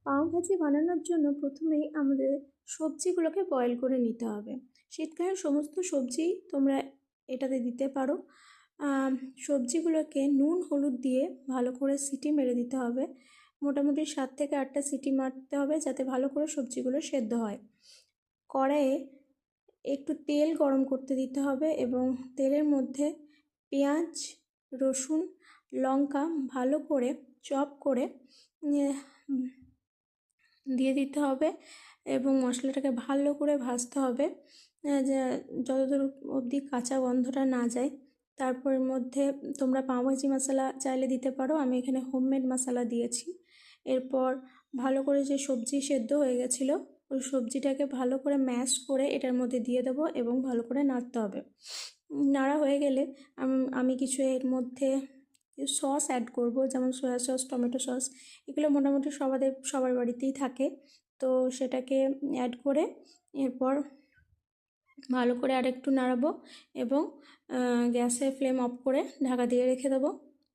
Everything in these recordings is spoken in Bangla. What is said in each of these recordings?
পাও ভাজি বানানোর জন্য প্রথমেই আমাদের সবজিগুলোকে বয়েল করে নিতে হবে। শীতকালীন সমস্ত সবজি তোমরা এটাতে দিতে পারো। সবজিগুলোকে নুন হলুদ দিয়ে ভালো করে সিটি মেরে দিতে হবে। মোটামুটি 7 থেকে 8টা সিটি মারতে হবে যাতে ভালো করে সবজিগুলো সেদ্ধ হয়। কড়াইয়ে একটু তেল গরম করতে দিতে হবে এবং তেলের মধ্যে পেঁয়াজ, রসুন, লঙ্কা ভালো করে চপ করে দিয়ে দিতে হবে এবং মশলাটাকে ভালো করে ভাজতে হবে যতদূর অবধি কাঁচা গন্ধটা না যায়। তারপরের মধ্যে তোমরা পাওভাজি মশলা চাইলে দিতে পারো, আমি এখানে হোমমেড মশলা দিয়েছি। এরপর ভালো করে যে সবজি সেদ্ধ হয়ে গেছিলো ওই সবজিটাকে ভালো করে ম্যাশ করে এটার মধ্যে দিয়ে দেবো এবং ভালো করে নাড়তে হবে। নাড়া হয়ে গেলে আমি কিছু এর মধ্যে সস অ্যাড করব, যেমন সয়া সস, টমেটো সস, এগুলো মোটামুটি সবার বাড়িতেই থাকে। তো সেটাকে অ্যাড করে এরপর ভালো করে আরেকটু নাড়াবো এবং গ্যাসের ফ্লেম অফ করে ঢাকা দিয়ে রেখে দেবো।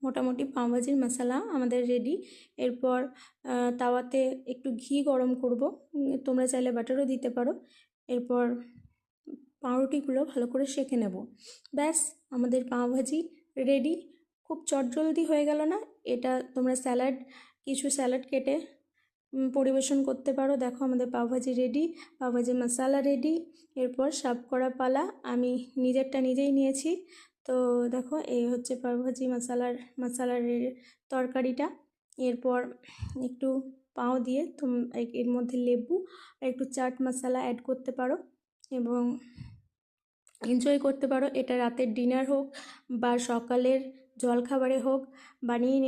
মোটামুটি পাওভাজির মশলা আমাদের রেডি। এরপর তাওয়াতে একটু ঘি গরম করব, তোমরা চাইলে বাটারও দিতে পারো। এরপর পাউরুটিগুলো ভালো করে সেঁকে নেব। ব্যাস, আমাদের পাওভাজি রেডি। খুব চটজলদি হয়ে গেল না? এটা তোমরা কিছু স্যালাড কেটে পরিবেশন করতে পারো। দেখো আমাদের পাওভাজি রেডি, পাওভাজি মশলা রেডি। এরপর সার্ভ করা পালা। আমি নিজেরটা নিজেই নিয়েছি। তো দেখো এই হচ্ছে পাওভাজি মশলার তরকারিটা। এরপর একটু পাও দিয়ে এর মধ্যে লেবু আর একটু চাট মশলা অ্যাড করতে পারো এবং এনজয় করতে পারো। এটা রাতের ডিনার হোক বা সকালের জলখাবারে হোক বানিয়ে